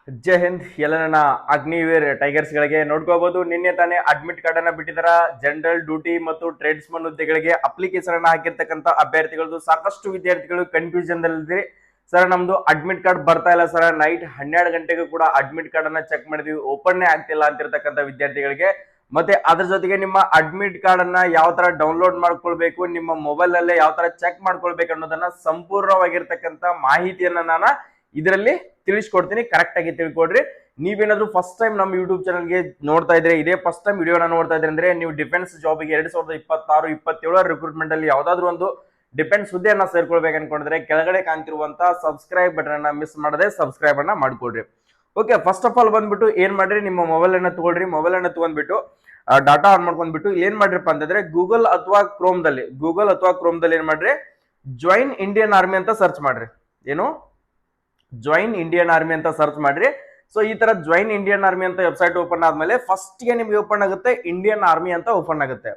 ಜೈ ಹಿಂದ್ ಎಲ್ಲ ನನ್ನ ಅಗ್ನಿವೀರ್ ಟೈಗರ್ಸ್ ಗಳಿಗೆ ನೋಡ್ಕೋಬಹುದು. ನಿನ್ನೆ ತಾನೇ ಅಡ್ಮಿಟ್ ಕಾರ್ಡ್ ಅನ್ನ ಬಿಟ್ಟಿದಾರ. ಜನರಲ್ ಡ್ಯೂಟಿ ಮತ್ತು ಟ್ರೇಡ್ಸ್ಮನ್ ಹುದ್ದೆಗಳಿಗೆ ಅಪ್ಲಿಕೇಶನ್ ಅನ್ನ ಹಾಕಿರ್ತಕ್ಕಂಥ ಅಭ್ಯರ್ಥಿಗಳದ್ದು ಸಾಕಷ್ಟು ವಿದ್ಯಾರ್ಥಿಗಳು ಕನ್ಫ್ಯೂಷನ್ ದಲ್ಲಿದೆ. ಸರ್ ನಮ್ದು ಅಡ್ಮಿಟ್ ಕಾರ್ಡ್ ಬರ್ತಾ ಇಲ್ಲ ಸರ್, ನೈಟ್ 12 ಗಂಟೆಗೂ ಕೂಡ ಅಡ್ಮಿಟ್ ಕಾರ್ಡ್ ಅನ್ನ ಚೆಕ್ ಮಾಡಿದ್ವಿ, ಓಪನ್ ಆಗ್ತಿಲ್ಲ ಅಂತಿರ್ತಕ್ಕಂಥ ವಿದ್ಯಾರ್ಥಿಗಳಿಗೆ, ಮತ್ತೆ ಅದ್ರ ಜೊತೆಗೆ ನಿಮ್ಮ ಅಡ್ಮಿಟ್ ಕಾರ್ಡ್ ಅನ್ನ ಯಾವ ತರ ಡೌನ್ಲೋಡ್ ಮಾಡ್ಕೊಳ್ಬೇಕು, ನಿಮ್ಮ ಮೊಬೈಲ್ ಅಲ್ಲೇ ಯಾವ ತರ ಚೆಕ್ ಮಾಡ್ಕೊಳ್ಬೇಕು ಅನ್ನೋದನ್ನ ಸಂಪೂರ್ಣವಾಗಿರ್ತಕ್ಕಂಥ ಮಾಹಿತಿಯನ್ನ ನಾನು ಇದರಲ್ಲಿ ತಿಳಿಸ್ಕೊಡ್ತೀನಿ. ಕರೆಕ್ಟ್ ಆಗಿ ತಿಳ್ಕೊಡ್ರಿ. ನೀವೇನಾದ್ರೂ ಫಸ್ಟ್ ಟೈಮ್ ನಮ್ಮ ಯೂಟ್ಯೂಬ್ ಚಾನಲ್ಗೆ ನೋಡ್ತಾ ಇದ್ರೆ, ಇದೇ ಫಸ್ಟ್ ಟೈಮ್ ವಿಡಿಯೋನ ನೋಡ್ತಾ ಇದ್ರೆ ಅಂದ್ರೆ ನೀವು ಡಿಫೆನ್ಸ್ ಜಾಬ್ಗೆ 2026-27 ರಿಕ್ರೂಟ್ಮೆಂಟ್ ಅಲ್ಲಿ ಯಾವ್ದಾದ್ರು ಒಂದು ಡಿಫೆನ್ಸ್ ಹುದ್ದೆಯನ್ನ ಸೇರ್ಕೊಳ್ಬೇಕು ಅನ್ಕೊಂಡಿದ್ರೆ ಕೆಳಗಡೆ ಕಾಣ್ತಿರುವಂತ ಸಬ್ಸ್ಕ್ರೈಬ್ ಬಟನ್ ಅನ್ನ ಮಿಸ್ ಮಾಡದೆ ಸಬ್ಸ್ಕ್ರೈಬ್ ಅನ್ನ ಮಾಡ್ಕೊಡ್ರಿ. ಓಕೆ, ಫಸ್ಟ್ ಆಫ್ ಆಲ್ ಬಂದ್ಬಿಟ್ಟು ಏನ್ ಮಾಡ್ರಿ, ನಿಮ್ಮ ಮೊಬೈಲ್ ಅನ್ನ ತಗೊಳ್ರಿ. ಮೊಬೈಲ್ ಅನ್ನ ತಗೊಂಡ್ಬಿಟ್ಟು ಡಾಟಾ ಆನ್ ಮಾಡ್ಕೊಂಡ್ಬಿಟ್ಟು ಇಲ್ಲಿ ಏನ್ ಮಾಡ್ರಿಪ್ಪ ಅಂತಂದ್ರೆ ಗೂಗಲ್ ಅಥವಾ ಕ್ರೋಮ್ ದಲ್ಲಿ ಏನ್ ಮಾಡ್ರಿ, ಜಾಯಿನ್ ಇಂಡಿಯನ್ ಆರ್ಮಿ ಅಂತ ಸರ್ಚ್ ಮಾಡ್ರಿ. ಏನು ಜಾಯಿನ್ ಇಂಡಿಯನ್ ಆರ್ಮಿ ಅಂತ ಸರ್ಚ್ ಮಾಡ್ರಿ. ಸೊ ಈ ತರ ಜಾಯಿನ್ ಇಂಡಿಯನ್ ಆರ್ಮಿ ಅಂತ ವೆಬ್ಸೈಟ್ ಓಪನ್ ಆದ್ಮೇಲೆ ಫಸ್ಟ್ ಗೆ ನಿಮ್ಗೆ ಓಪನ್ ಆಗುತ್ತೆ ಇಂಡಿಯನ್ ಆರ್ಮಿ ಅಂತ ಓಪನ್ ಆಗುತ್ತೆ.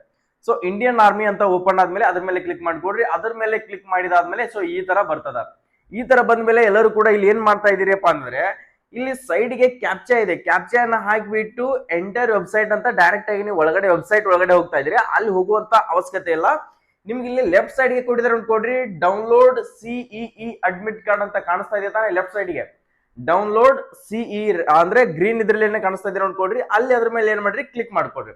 ಸೊ ಇಂಡಿಯನ್ ಆರ್ಮಿ ಅಂತ ಓಪನ್ ಆದ್ಮೇಲೆ ಅದ್ರ ಮೇಲೆ ಕ್ಲಿಕ್ ಮಾಡ್ಕೊಡ್ರಿ. ಅದ್ರ ಮೇಲೆ ಕ್ಲಿಕ್ ಮಾಡಿದಾದ್ಮೇಲೆ ಸೊ ಈ ತರ ಬರ್ತದ. ಈ ತರ ಬಂದ್ಮೇಲೆ ಎಲ್ಲರೂ ಕೂಡ ಇಲ್ಲಿ ಏನ್ ಮಾಡ್ತಾ ಇದೀರಿಯಪ್ಪ ಅಂದ್ರೆ, ಇಲ್ಲಿ ಸೈಡ್ ಗೆ ಕ್ಯಾಪ್ಚಾ ಇದೆ, ಕ್ಯಾಪ್ಚಾನ ಹಾಕಿಬಿಟ್ಟು ಎಂಟರ್ ವೆಬ್ಸೈಟ್ ಅಂತ ಡೈರೆಕ್ಟ್ ಆಗಿ ನೀವು ವೆಬ್ಸೈಟ್ ಒಳಗಡೆ ಹೋಗ್ತಾ ಇದ್ರಿ. ಅಲ್ಲಿ ಹೋಗುವಂತ ಅವಶ್ಯಕತೆ ಇಲ್ಲ. ನಿಮ್ಗೆ ಇಲ್ಲಿ ಲೆಫ್ಟ್ ಸೈಡ್ ಗೆ ಕೊಟ್ಟಿದ್ದಾರೆ ಕೊಡ್ರಿ, ಡೌನ್ಲೋಡ್ ಸಿಇಇ ಅಡ್ಮಿಟ್ ಕಾರ್ಡ್ ಅಂತ ಕಾಣಿಸ್ತಾ ಇದೆ ತಾನೆ. ಲೆಫ್ಟ್ ಸೈಡ್ ಗೆ ಡೌನ್ಲೋಡ್ ಸಿಇ ಅಂದ್ರೆ ಗ್ರೀನ್ ಇದ್ರಲ್ಲಿ ಕಾಣಿಸ್ತಾ ಇದೆ ನೋಡ್ಕೊಡ್ರಿ. ಅಲ್ಲಿ ಅದ್ರ ಮೇಲೆ ಏನ್ ಮಾಡ್ರಿ, ಕ್ಲಿಕ್ ಮಾಡ್ಕೊಡ್ರಿ.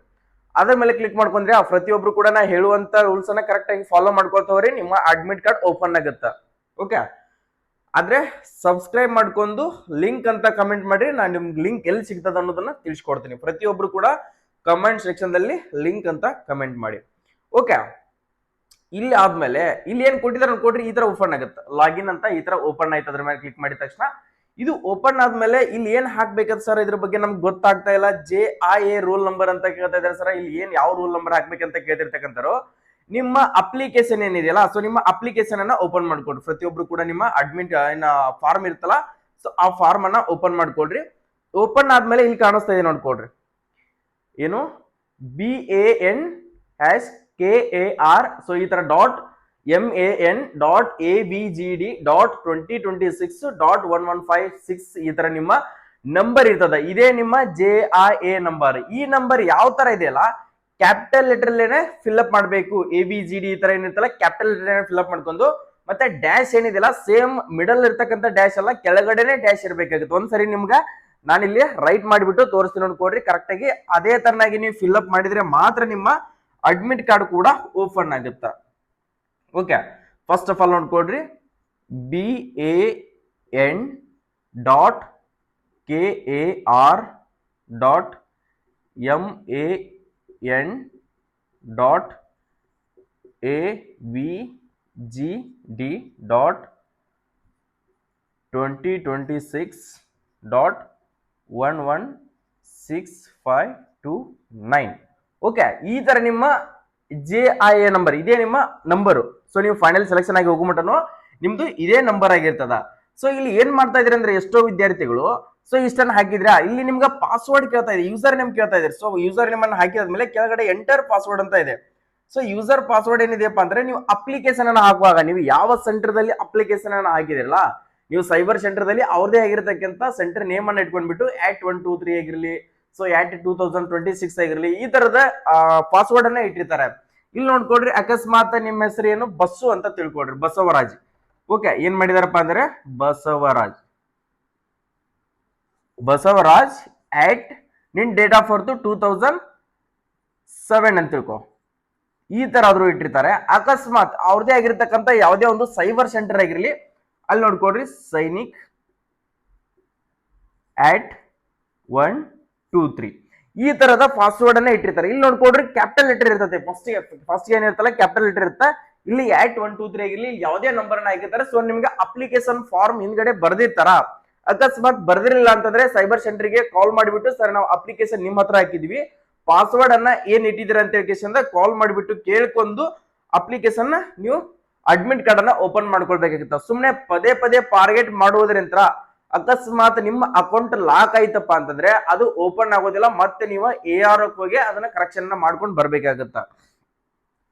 ಅದ್ರ ಮೇಲೆ ಕ್ಲಿಕ್ ಮಾಡ್ಕೊಂಡ್ರೆ ಆ ಪ್ರತಿಯೊಬ್ರು ಕೂಡ ನಾ ಹೇಳುವಂತ ರೂಲ್ಸ್ ಅನ್ನ ಕರೆಕ್ಟ್ ಆಗಿ ಫಾಲೋ ಮಾಡ್ಕೊಳ್ತವ್ರಿ, ನಿಮ್ಮ ಅಡ್ಮಿಟ್ ಕಾರ್ಡ್ ಓಪನ್ ಆಗುತ್ತಾ. ಓಕೆ, ಆದ್ರೆ ಸಬ್ಸ್ಕ್ರೈಬ್ ಮಾಡ್ಕೊಂಡು ಲಿಂಕ್ ಅಂತ ಕಮೆಂಟ್ ಮಾಡ್ರಿ. ನಾನು ನಿಮ್ಗೆ ಲಿಂಕ್ ಎಲ್ಲಿ ಸಿಗ್ತದ ಅನ್ನೋದನ್ನ ತಿಳಿಸ್ಕೊಡ್ತೀನಿ. ಪ್ರತಿಯೊಬ್ರು ಕೂಡ ಕಮೆಂಟ್ ಸೆಕ್ಷನ್ ದಲ್ಲಿ ಲಿಂಕ್ ಅಂತ ಕಮೆಂಟ್ ಮಾಡಿ. ಓಕೆ, ಇಲ್ಲಿ ಆದ್ಮೇಲೆ ಇಲ್ಲಿ ಏನ್ ಕೊಟ್ಟಿದ್ದಾರೆ ಕೊಡ್ರಿ, ಈ ತರ ಓಪನ್ ಆಗುತ್ತೆ. ಲಾಗಿನ್ ಅಂತ ಈ ತರ ಓಪನ್ ಆಯ್ತು. ಅದ್ರ ಮೇಲೆ ಕ್ಲಿಕ್ ಮಾಡಿದ ತಕ್ಷಣ ಇದು ಓಪನ್ ಆದ್ಮೇಲೆ ಇಲ್ಲಿ ಏನ್ ಹಾಕ್ಬೇಕಂತ ಸರ್, ಇದ್ರ ಬಗ್ಗೆ ನಮ್ಗೆ ಗೊತ್ತಾಗ್ತಾ ಇಲ್ಲ. JIA ರೂಲ್ ನಂಬರ್ ಅಂತ ಕೇಳ್ತಾ ಇದಾರೆ ಸರ್. ಇಲ್ಲಿ ಏನ್ ಯಾವ ರೂಲ್ ನಂಬರ್ ಹಾಕ್ಬೇಕಂತ ಕೇಳ್ತಿರ್ತಕ್ಕಂಥವ್ರು, ನಿಮ್ಮ ಅಪ್ಲಿಕೇಶನ್ ಏನಿದೆಯಲ್ಲ, ಸೊ ನಿಮ್ಮ ಅಪ್ಲಿಕೇಶನ್ ಅನ್ನ ಓಪನ್ ಮಾಡ್ಕೊಡ್ರಿ. ಪ್ರತಿಯೊಬ್ರು ಕೂಡ ನಿಮ್ಮ ಅಡ್ಮಿಟ್ ಫಾರ್ಮ್ ಇರ್ತಲ್ಲ, ಸೊ ಆ ಫಾರ್ಮ್ ಅನ್ನ ಓಪನ್ ಮಾಡ್ಕೊಡ್ರಿ. ಓಪನ್ ಆದ್ಮೇಲೆ ಇಲ್ಲಿ ಕಾಣಿಸ್ತಾ ಇದೆ ನೋಡ್ಕೊಡ್ರಿ, ಏನು BAN#KAR. ಸೊ ಈ ತರ .MAN.ABGD.2026.1156 ಈ ತರ ನಿಮ್ಮ ನಂಬರ್ ಇರ್ತದ. ಇದೇ ನಿಮ್ಮ JIA ನಂಬರ್. ಈ ನಂಬರ್ ಯಾವ ತರ ಇದೆಯಲ್ಲ, ಕ್ಯಾಪಿಟಲ್ ಲೆಟರ್ ಲೇನೆ ಫಿಲ್ಅಪ್ ಮಾಡ್ಬೇಕು. ABGD ಈ ತರ ಏನಿರ್ತಲ್ಲ ಕ್ಯಾಪಿಟಲ್ ಲೆಟರ್ ಫಿಲ್ಅಪ್ ಮಾಡ್ಕೊಂಡು, ಮತ್ತೆ ಡ್ಯಾಶ್ ಏನಿದೆಯಲ್ಲ ಸೇಮ್ ಮಿಡಲ್ ಇರ್ತಕ್ಕಂಥ ಡ್ಯಾಶ್ ಅಲ್ಲ, ಕೆಳಗಡೆನೆ ಡ್ಯಾಶ್ ಇರ್ಬೇಕಾಗುತ್ತೆ. ಒಂದ್ಸರಿ ನಿಮ್ಗೆ ನಾನಿಲ್ಲಿ ರೈಟ್ ಮಾಡಿಬಿಟ್ಟು ತೋರಿಸ್ತೀನಿ ನೋಡ್ಕೊಡ್ರಿ. ಕರೆಕ್ಟ್ ಆಗಿ ಅದೇ ತರನಾಗಿ ನೀವು ಫಿಲ್ಅಪ್ ಮಾಡಿದ್ರೆ ಮಾತ್ರ ನಿಮ್ಮ ಅಡ್ಮಿಟ್ ಕಾರ್ಡ್ ಕೂಡ ಓಪನ್ ಆಗುತ್ತಾ. ಓಕೆ, ಫಸ್ಟ್ ಆಫ್ ಆಲ್ ನೋಡ್ಕೊಡ್ರಿ, BAN.KAR.MAN.ABGD.2026.116529. ಓಕೆ, ಈ ತರ ನಿಮ್ಮ JIA ನಂಬರ್, ಇದೇ ನಿಮ್ಮ ನಂಬರು. ಸೊ ನೀವು ಫೈನಲ್ ಸೆಲೆಕ್ಷನ್ ಆಗಿ ಹೋಗುಮಟನು ನಿಮ್ದು ಇದೇ ನಂಬರ್ ಆಗಿರ್ತದ. ಸೊ ಇಲ್ಲಿ ಏನ್ ಮಾಡ್ತಾ ಇದ್ರಿ ಅಂದ್ರೆ, ಎಷ್ಟೋ ವಿದ್ಯಾರ್ಥಿಗಳು ಸೊ ಇಷ್ಟನ್ನ ಹಾಕಿದ್ರ, ಇಲ್ಲಿ ನಿಮ್ಗೆ ಪಾಸ್ವರ್ಡ್ ಕೇಳ್ತಾ ಇದೆ, ಯೂಸರ್ ನೇಮ್ ಕೇಳ್ತಾ ಇದೆ. ಸೊ ಯೂಸರ್ ನೇಮ್ ಅನ್ನು ಹಾಕಿದ್ಮೇಲೆ ಕೆಳಗಡೆ ಎಂಟರ್ ಪಾಸ್ವರ್ಡ್ ಅಂತ ಇದೆ. ಸೊ ಯೂಸರ್ ಪಾಸ್ವರ್ಡ್ ಏನಿದೆಯಪ್ಪ ಅಂದ್ರೆ, ನೀವು ಅಪ್ಲಿಕೇಶನ್ ಅನ್ನ ಹಾಕುವಾಗ ನೀವು ಯಾವ ಸೆಂಟರ್ ದಲ್ಲಿ ಅಪ್ಲಿಕೇಶನ್ ಅನ್ನ ಹಾಕಿದಿರಲ್ಲ, ನೀವು ಸೈಬರ್ ಸೆಂಟರ್ ದಲ್ಲಿ ಅವ್ರದೇ ಆಗಿರತಕ್ಕಂತ ಸೆಂಟರ್ ನೇಮ್ ಅನ್ನ ಇಟ್ಕೊಂಡ್ಬಿಟ್ಟು @123 ಆಗಿರ್ಲಿ, ಸೊ @2026 ಆಗಿರ್ಲಿ, ಈ ತರದ ಪಾಸ್ವರ್ಡ್ ಅನ್ನ ಇಟ್ಟಿರ್ತಾರೆ. ಇಲ್ಲಿ ನೋಡ್ಕೊಡ್ರಿ, ಅಕಸ್ಮಾತ್ ನಿಮ್ಮ ಹೆಸರು ಏನು ಬಸ್ಸು ಅಂತ ತಿಳ್ಕೊಡ್ರಿ, ಬಸವರಾಜ್. ಓಕೆ, ಏನ್ ಮಾಡಿದಾರಪ್ಪ ಅಂದ್ರೆ ಬಸವರಾಜ್ ನಿನ್ ಡೇಟ್ ಆಫ್ ಬರ್ತ್ 2007 ಅಂತ ತಿಳ್ಕೊ. ಈ ತರ ಆದ್ರೂ ಇಟ್ಟಿರ್ತಾರೆ. ಅಕಸ್ಮಾತ್ ಅವ್ರದೇ ಆಗಿರ್ತಕ್ಕಂಥ ಯಾವುದೇ ಒಂದು ಸೈಬರ್ ಸೆಂಟರ್ ಆಗಿರ್ಲಿ, ಅಲ್ಲಿ ನೋಡ್ಕೊಡ್ರಿ ಸೈನಿಕ್ @123 ಈ ತರದ ಪಾಸ್ವರ್ಡ್ ಅನ್ನ ಇಟ್ಟಿರ್ತಾರೆ. ಇಲ್ಲಿ ನೋಡ್ಕೊಡ್ರಿ, ಕ್ಯಾಪಿಟಲ್ ಲೆಟರ್ ಇರ್ತದೆ. ಫಸ್ಟ್ ಏನಿರ್ತಲ್ಲ ಕ್ಯಾಪಿಟಲ್ ಲೆಟರ್ ಇರುತ್ತೆ. ಇಲ್ಲಿ @123 ಆಗಿರ್ಲಿ, ಯಾವುದೇ ನಂಬರ್ ಅನ್ನ ಹಾಕಿರ್ತಾರೆ. ಸೊ ನಿಮ್ಗೆ ಅಪ್ಲಿಕೇಶನ್ ಫಾರ್ಮ್ ಹಿಂದ್ಗಡೆ ಬರ್ದಿರ್ತಾರ. ಅಕಸ್ಮಾತ್ ಬರ್ದಿರಲಿಲ್ಲ ಅಂತಂದ್ರೆ ಸೈಬರ್ ಸೆಂಟರ್ ಗೆ ಕಾಲ್ ಮಾಡಿಬಿಟ್ಟು, ಸರ್ ನಾವು ಅಪ್ಲಿಕೇಶನ್ ನಿಮ್ಮ ಹತ್ರ ಹಾಕಿದ್ವಿ, ಪಾಸ್ವರ್ಡ್ ಅನ್ನ ಏನ್ ಇಟ್ಟಿದ್ದೀರಾ ಅಂತ ಹೇಳಿ ಕಾಲ್ ಮಾಡಿಬಿಟ್ಟು ಕೇಳ್ಕೊಂಡು ಅಪ್ಲಿಕೇಶನ್ ನೀವು ಅಡ್ಮಿಟ್ ಕಾರ್ಡ್ ಅನ್ನ ಓಪನ್ ಮಾಡ್ಕೊಳ್ಬೇಕಾಗಿತ್ತು. ಸುಮ್ನೆ ಪದೇ ಪದೇ ಫಾರ್ಗೆಟ್ ಮಾಡುವುದರಿಂದ ಅಕಸ್ಮಾತ್ ನಿಮ್ಮ ಅಕೌಂಟ್ ಲಾಕ್ ಆಯ್ತಪ್ಪ ಅಂತಂದ್ರೆ ಅದು ಓಪನ್ ಆಗೋದಿಲ್ಲ. ಮತ್ತೆ ನೀವು AR ಹೋಗಿ ಅದನ್ನ ಕರೆಕ್ಷನ್ ಮಾಡ್ಕೊಂಡು ಬರ್ಬೇಕಾಗತ್ತ.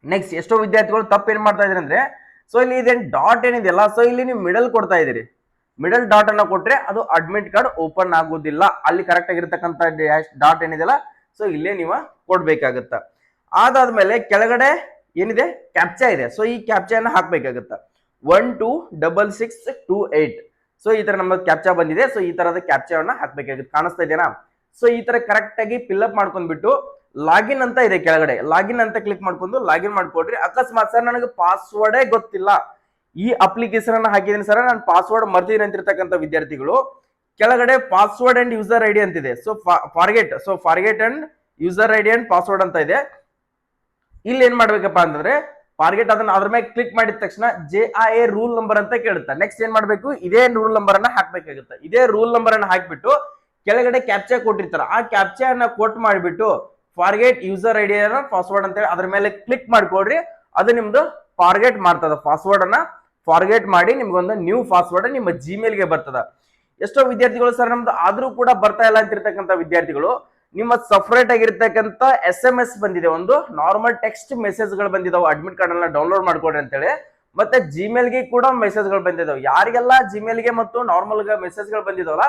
ನೆಕ್ಸ್ಟ್ ಎಷ್ಟೋ ವಿದ್ಯಾರ್ಥಿಗಳು ತಪ್ಪು ಏನ್ ಮಾಡ್ತಾ ಇದ್ರಿ ಅಂದ್ರೆ, ಸೊ ಇಲ್ಲಿ ಇದೇನ್ ಡಾಟ್ ಏನಿದೆಯಲ್ಲ, ಸೊ ಇಲ್ಲಿ ನೀವು ಮಿಡಲ್ ಕೊಡ್ತಾ ಇದೀರಿ. ಮಿಡಲ್ ಡಾಟ್ ಅನ್ನ ಕೊಟ್ರೆ ಅದು ಅಡ್ಮಿಟ್ ಕಾರ್ಡ್ ಓಪನ್ ಆಗುದಿಲ್ಲ. ಅಲ್ಲಿ ಕರೆಕ್ಟ್ ಆಗಿರ್ತಕ್ಕಂಥ ಡಾಟ್ ಏನಿದೆಲ್ಲ ಸೊ ಇಲ್ಲೇ ನೀವು ಕೊಡ್ಬೇಕಾಗತ್ತ. ಅದಾದ್ಮೇಲೆ ಕೆಳಗಡೆ ಏನಿದೆ ಕ್ಯಾಪ್ಚಾ ಇದೆ. ಸೊ ಈ ಕ್ಯಾಪ್ಚಾನ ಹಾಕ್ಬೇಕಾಗತ್ತ. 126628. ಸೊ ಈ ತರ ನಮ್ಮ ಕ್ಯಾಪ್ಚಾ ಬಂದಿದೆ. ಸೊ ಈ ತರದ ಕ್ಯಾಪ್ಚಾವನ್ನ ಹಾಕ್ಬೇಕಾಗುತ್ತೆ. ಕಾಣಿಸ್ತಾ ಇದೆನಾ? ಸೊ ಈ ತರ ಕರೆಕ್ಟ್ ಆಗಿ ಫಿಲ್ಅಪ್ ಮಾಡ್ಕೊಂಡ್ಬಿಟ್ಟು ಲಾಗಿನ್ ಅಂತ ಇದೆ ಕೆಳಗಡೆ, ಲಾಗಿನ್ ಅಂತ ಕ್ಲಿಕ್ ಮಾಡ್ಕೊಂಡು ಲಾಗಿನ್ ಮಾಡ್ಕೊಡ್ರಿ. ಅಕಸ್ಮಾತ್ ಸರ್ ನನಗೆ ಪಾಸ್ವರ್ಡೇ ಗೊತ್ತಿಲ್ಲ, ಈ ಅಪ್ಲಿಕೇಶನ್ ಅನ್ನ ಹಾಕಿದೀನಿ ಸರ್, ನಾನು ಪಾಸ್ವರ್ಡ್ ಮರ್ತೀನಿ ಅಂತಿರ್ತಕ್ಕಂಥ ವಿದ್ಯಾರ್ಥಿಗಳು ಕೆಳಗಡೆ ಪಾಸ್ವರ್ಡ್ ಅಂಡ್ ಯೂಸರ್ ಐಡಿ ಅಂತಿದೆ. So forget and user ID and password ಅಂತ ಇದೆ. ಇಲ್ಲಿ ಏನ್ ಮಾಡ್ಬೇಕಪ್ಪ ಅಂತಂದ್ರೆ ಫಾರ್ಗೆಟ್ ಅದನ್ನ ಅದ್ರ ಮೇಲೆ ಕ್ಲಿಕ್ ಮಾಡಿದ ತಕ್ಷಣ JIA ರೂಲ್ ನಂಬರ್ ಅಂತ ಕೇಳುತ್ತೆ. ನೆಕ್ಸ್ಟ್ ಏನ್ ಮಾಡ್ಬೇಕು, ಇದೇ ರೂಲ್ ನಂಬರ್ ಅನ್ನ ಹಾಕ್ಬೇಕಾಗುತ್ತೆ. ಇದೇ ರೂಲ್ ನಂಬರ್ ಅನ್ನ ಹಾಕ್ಬಿಟ್ಟು ಕೆಳಗಡೆ ಕ್ಯಾಪ್ಚಾ ಕೊಟ್ಟಿರ್ತಾರ, ಆ ಕ್ಯಾಪ್ಚಾ ಅನ್ನ ಕೊಟ್ ಮಾಡಿಬಿಟ್ಟು ಫಾರ್ಗೆಟ್ ಯೂಸರ್ ಐಡಿ ಪಾಸ್ವರ್ಡ್ ಅಂತ ಹೇಳಿ ಅದ್ರ ಮೇಲೆ ಕ್ಲಿಕ್ ಮಾಡ್ಕೊಡ್ರಿ. ಅದು ನಿಮ್ದು ಫಾರ್ಗೆಟ್ ಮಾಡ್ತದ, ಪಾಸ್ವರ್ಡ್ ಅನ್ನ ಫಾರ್ಗೆಟ್ ಮಾಡಿ ನಿಮ್ಗೊಂದು ನ್ಯೂ ಪಾಸ್ವರ್ಡ್ ನಿಮ್ಮ ಜಿಮೇಲ್ಗೆ ಬರ್ತದ. ಎಷ್ಟೋ ವಿದ್ಯಾರ್ಥಿಗಳು ಸರ್ ನಮ್ದು ಆದ್ರೂ ಕೂಡ ಬರ್ತಾ ಇಲ್ಲ ಅಂತಿರ್ತಕ್ಕಂಥ ವಿದ್ಯಾರ್ಥಿಗಳು ನಿಮ್ಮ ಸಪರೇಟ್ ಆಗಿರ್ತಕ್ಕಂಥ SMS ಬಂದಿದೆ, ಒಂದು ನಾರ್ಮಲ್ ಟೆಕ್ಸ್ಟ್ ಮೆಸೇಜ್ಗಳು ಬಂದಿದಾವೆ, ಅಡ್ಮಿಟ್ ಕಾರ್ಡ್ ಅನ್ನ ಡೌನ್ಲೋಡ್ ಮಾಡ್ಕೊಡ್ರಿ ಅಂತೇಳಿ. ಮತ್ತೆ ಜಿಮೇಲ್ಗೆ ಕೂಡ ಮೆಸೇಜ್ಗಳು ಬಂದಿದಾವೆ. ಯಾರಿಗೆಲ್ಲ ಜಿಮೇಲ್ಗೆ ಮತ್ತು ನಾರ್ಮಲ್ ಮೆಸೇಜ್ಗಳು ಬಂದಿದಾವಲ್ಲ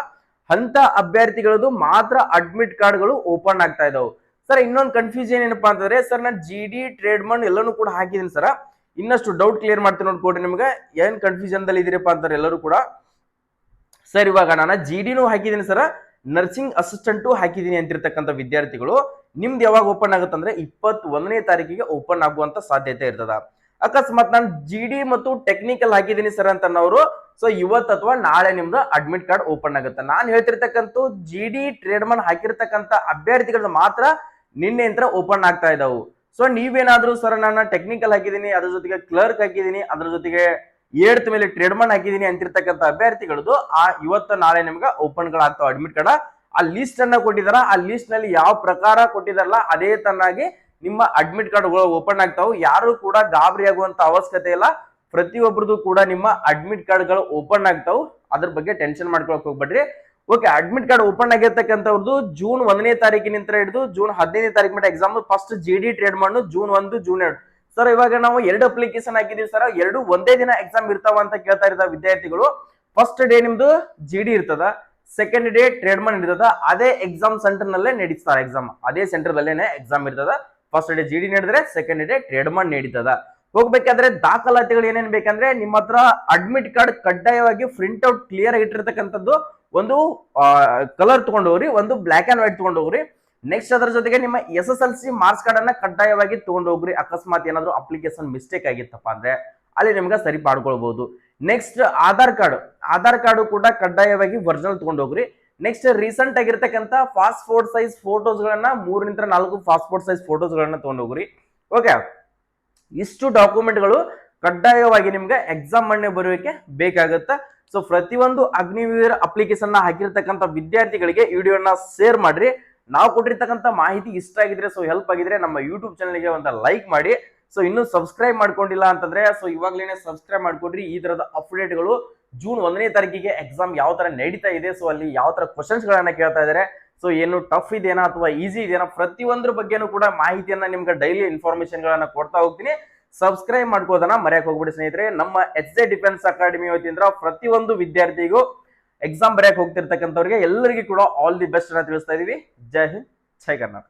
ಅಂತ ಅಭ್ಯರ್ಥಿಗಳದು ಮಾತ್ರ ಅಡ್ಮಿಟ್ ಕಾರ್ಡ್ಗಳು ಓಪನ್ ಆಗ್ತಾ ಇದಾವೆ. ಸರ್ ಇನ್ನೊಂದು ಕನ್ಫ್ಯೂಷನ್ ಏನಪ್ಪಾ ಅಂತಂದ್ರೆ, ಸರ್ ನಾನು GD ಟ್ರೇಡ್ಮನ್ ಎಲ್ಲಾನು ಕೂಡ ಹಾಕಿದೀನಿ ಸರ್, ಇನ್ನಷ್ಟು ಡೌಟ್ ಕ್ಲಿಯರ್ ಮಾಡ್ತೀನಿ ನೋಡ್ಕೊಡ್ರಿ. ನಿಮ್ಗೆ ಏನ್ ಕನ್ಫ್ಯೂಷನ್ ದಲ್ಲಿ ಇದೀರಪ್ಪ ಅಂತಾರೆ ಎಲ್ಲರೂ ಕೂಡ. ಸರ್ ಇವಾಗ ನಾನು GDನೂ ಹಾಕಿದೀನಿ ಸರ್, ನರ್ಸಿಂಗ್ ಅಸಿಸ್ಟೆಂಟು ಹಾಕಿದೀನಿ ಅಂತಿರ್ತಕ್ಕಂಥ ವಿದ್ಯಾರ್ಥಿಗಳು ನಿಮ್ದು ಯಾವಾಗ ಓಪನ್ ಆಗುತ್ತಂದ್ರೆ 21ನೇ ತಾರೀಕಿಗೆ ಓಪನ್ ಆಗುವಂತ ಸಾಧ್ಯತೆ ಇರ್ತದ. ಅಕಸ್ಮಾತ್ ನಾನು GD ಮತ್ತು ಟೆಕ್ನಿಕಲ್ ಹಾಕಿದೀನಿ ಸರ್ ಅಂತ ಅನ್ನೋರು ಸೊ ಇವತ್ತು ಅಥವಾ ನಾಳೆ ನಿಮ್ದು ಅಡ್ಮಿಟ್ ಕಾರ್ಡ್ ಓಪನ್ ಆಗುತ್ತೆ. ನಾನು ಹೇಳ್ತಿರ್ತಕ್ಕಂಥ GD ಟ್ರೇಡ್ಮನ್ ಹಾಕಿರ್ತಕ್ಕಂಥ ಅಭ್ಯರ್ಥಿಗಳು ಮಾತ್ರ ನಿನ್ನೆ ಅಂತ ಓಪನ್ ಆಗ್ತಾ ಇದಾವು. ಸೊ ನೀವೇನಾದ್ರೂ ಸರ್ ನಾನು ಟೆಕ್ನಿಕಲ್ ಹಾಕಿದೀನಿ, ಅದ್ರ ಜೊತೆಗೆ ಕ್ಲರ್ಕ್ ಹಾಕಿದೀನಿ, ಅದ್ರ ಜೊತೆಗೆ 8th ಮೇಲೆ ಟ್ರೇಡ್ಮನ್ ಹಾಕಿದೀನಿ ಅಂತಿರ್ತಕ್ಕಂಥ ಅಭ್ಯರ್ಥಿಗಳದ್ದು ಆ ಇವತ್ತು ನಾಳೆ ನಿಮ್ಗೆ ಓಪನ್ ಗಳಾಗ್ತಾವ ಅಡ್ಮಿಟ್ ಕಾರ್ಡ್. ಆ ಲಿಸ್ಟ್ ಅನ್ನ ಕೊಟ್ಟಿದಾರ, ಆ ಲಿಸ್ಟ್ ನಲ್ಲಿ ಯಾವ ಪ್ರಕಾರ ಕೊಟ್ಟಿದಾರಲ್ಲ ಅದೇ ತನ್ನಾಗಿ ನಿಮ್ಮ ಅಡ್ಮಿಟ್ ಕಾರ್ಡ್ಗಳು ಓಪನ್ ಆಗ್ತಾವು. ಯಾರು ಕೂಡ ಗಾಬರಿ ಆಗುವಂತ ಅವಶ್ಯಕತೆ ಇಲ್ಲ, ಪ್ರತಿಯೊಬ್ಬರದು ಕೂಡ ನಿಮ್ಮ ಅಡ್ಮಿಟ್ ಕಾರ್ಡ್ಗಳು ಓಪನ್ ಆಗ್ತಾವು. ಅದ್ರ ಬಗ್ಗೆ ಟೆನ್ಷನ್ ಮಾಡ್ಕೊಳಕ್ ಹೋಗ್ಬೇಡ್ರಿ. ಓಕೆ, ಅಡ್ಮಿಟ್ ಕಾರ್ಡ್ ಓಪನ್ ಆಗಿರ್ತಕ್ಕಂಥವ್ರದ್ದು ಜೂನ್ 1ನೇ ತಾರೀಕಿನಿಂದ ಹಿಡಿದು ಜೂನ್ 15ನೇ ತಾರೀಕು ಮಟ್ಟ exam. First GD tradesman June 1 June 2. Sir ಇವಾಗ ನಾವು 2 ಅಪ್ಲಿಕೇಶನ್ ಹಾಕಿದೀವಿ ಸರ್, 2 ಒಂದೇ ದಿನ ಎಕ್ಸಾಮ್ ಇರ್ತಾವ ಅಂತ ಕೇಳ್ತಾ ಇರ್ತಾವ ವಿದ್ಯಾರ್ಥಿಗಳು. ಫಸ್ಟ್ ಡೇ ನಿಮ್ದು GD ಇರ್ತದ, ಸೆಕೆಂಡ್ ಡೇ ಟ್ರೇಡ್ಮನ್ ಇರ್ತದ. ಅದೇ ಎಕ್ಸಾಮ್ ಸೆಂಟರ್ ನಲ್ಲೇ ನಡೆಸ್ತಾರೆ ಎಕ್ಸಾಮ್, ಅದೇ ಸೆಂಟರ್ ಅಲ್ಲೇನೆ ಎಕ್ಸಾಮ್ ಇರ್ತದ. ಫಸ್ಟ್ ಡೇ GD ನಡೆದ್ರೆ ಸೆಕೆಂಡ್ ಡೇ ಟ್ರೇಡ್ಮನ್ ನಡೀತದ. ಹೋಗ್ಬೇಕಾದ್ರೆ ದಾಖಲಾತಿಗಳು ಏನೇನ್ ಬೇಕಂದ್ರೆ ನಿಮ್ಮ ಹತ್ರ ಅಡ್ಮಿಟ್ ಕಾರ್ಡ್ ಕಡ್ಡಾಯವಾಗಿ ಪ್ರಿಂಟ್ ಔಟ್ ಕ್ಲಿಯರ್ ಆಗಿಟ್ಟಿರ್ತಕ್ಕಂಥದ್ದು ಒಂದು ಕಲರ್ ತಗೊಂಡು ಹೋಗ್ರಿ, ಒಂದು ಬ್ಲಾಕ್ ಅಂಡ್ ವೈಟ್ ತಗೊಂಡು ಹೋಗ್ರಿ. ನೆಕ್ಸ್ಟ್ ಅದರ ಜೊತೆಗೆ ನಿಮ್ಮ SSLC ಮಾರ್ಕ್ಸ್ ಕಾರ್ಡ್ ಅನ್ನ ಕಡ್ಡಾಯವಾಗಿ ತಗೊಂಡು ಹೋಗ್ರಿ. ಅಕಸ್ಮಾತ್ ಏನಾದ್ರು ಅಪ್ಲಿಕೇಶನ್ ಮಿಸ್ಟೇಕ್ ಆಗಿತ್ತಪ್ಪ ಅಂದ್ರೆ ಅಲ್ಲಿ ನಿಮ್ಗೆ ಸರಿ ಮಾಡ್ಕೊಳ್ಬಹುದು. ನೆಕ್ಸ್ಟ್ ಆಧಾರ್ ಕಾರ್ಡ್ ಕೂಡ ಕಡ್ಡಾಯವಾಗಿ ಒರಿಜಿನಲ್ ತಗೊಂಡು ಹೋಗ್ರಿ. ನೆಕ್ಸ್ಟ್ ರೀಸೆಂಟ್ ಆಗಿರ್ತಕ್ಕಂಥ ಪಾಸ್ಪೋರ್ಟ್ ಸೈಜ್ ಫೋಟೋಸ್ ಗಳನ್ನ 3 ರಿಂದ 4 ಪಾಸ್ಪೋರ್ಟ್ ಸೈಜ್ ಫೋಟೋಸ್ ಗಳನ್ನ ತಗೊಂಡು ಹೋಗ್ರಿ. ಓಕೆ, ಇಷ್ಟು ಡಾಕ್ಯುಮೆಂಟ್ಗಳು ಕಡ್ಡಾಯವಾಗಿ ನಿಮ್ಗೆ ಎಕ್ಸಾಮ್ ಮಣ್ಣೆ ಬರೋಕೆ ಬೇಕಾಗುತ್ತೆ. ಸೊ ಪ್ರತಿಯೊಂದು ಅಗ್ನಿವೀರ್ ಅಪ್ಲಿಕೇಶನ್ ನ ಹಾಕಿರ್ತಕ್ಕಂಥ ವಿದ್ಯಾರ್ಥಿಗಳಿಗೆ ವಿಡಿಯೋನ ಶೇರ್ ಮಾಡ್ರಿ. ನಾವು ಕೊಟ್ಟಿರ್ತಕ್ಕಂಥ ಮಾಹಿತಿ ಇಷ್ಟ ಆಗಿದ್ರೆ, ಸೊ ಹೆಲ್ಪ್ ಆಗಿದ್ರೆ ನಮ್ಮ ಯೂಟ್ಯೂಬ್ ಚಾನಲ್ಗೆ ಒಂದು ಲೈಕ್ ಮಾಡಿ. ಸೊ ಇನ್ನೂ ಸಬ್ಸ್ಕ್ರೈಬ್ ಮಾಡ್ಕೊಂಡಿಲ್ಲ ಅಂತಂದ್ರೆ ಸೊ ಇವಾಗ್ಲೇನೆ ಸಬ್ಸ್ಕ್ರೈಬ್ ಮಾಡ್ಕೊಡ್ರಿ. ಈ ತರದ ಅಪ್ಡೇಟ್ಗಳು ಜೂನ್ 1ನೇ ತಾರೀಕಿಗೆ ಎಕ್ಸಾಮ್ ಯಾವ ತರ ನಡೀತಾ ಇದೆ, ಸೊ ಅಲ್ಲಿ ಯಾವ ತರ ಕ್ವಶನ್ಸ್ ಗಳನ್ನ ಕೇಳ್ತಾ ಇದಾರೆ, ಸೊ ಏನು ಟಫ್ ಇದೆನಾ ಅಥವಾ ಈಸಿ ಇದೆನಾ, ಪ್ರತಿಯೊಂದ್ರ ಬಗ್ಗೆನೂ ಕೂಡ ಮಾಹಿತಿಯನ್ನ ನಿಮ್ಗೆ ಡೈಲಿ ಇನ್ಫಾರ್ಮೇಶನ್ ಗಳನ್ನ ಕೊಡ್ತಾ ಹೋಗ್ತೀನಿ. ಸಬ್ಸ್ಕ್ರೈಬ್ ಮಾಡ್ಕೋದನ್ನ ಮರೆಯಕ್ಕೆ ಹೋಗ್ಬಿಡಿ ಸ್ನೇಹಿತರೆ. ನಮ್ಮ HJ ಡಿಫೆನ್ಸ್ ಅಕಾಡೆಮಿ ವತಿಯಿಂದ ಪ್ರತಿಯೊಂದು ವಿದ್ಯಾರ್ಥಿಗೂ ಎಕ್ಸಾಮ್ ಬರೆಯಕ್ಕೆ ಹೋಗ್ತಿರ್ತಕ್ಕಂಥವ್ರಿಗೆ ಎಲ್ಲರಿಗೂ ಕೂಡ ಆಲ್ ದಿ ಬೆಸ್ಟ್ ಅನ್ನ ತಿಳಿಸ್ತಾ ಇದೀವಿ. ಜೈ ಹಿಂದ್, ಜೈ ಕರ್ನಾಟಕ.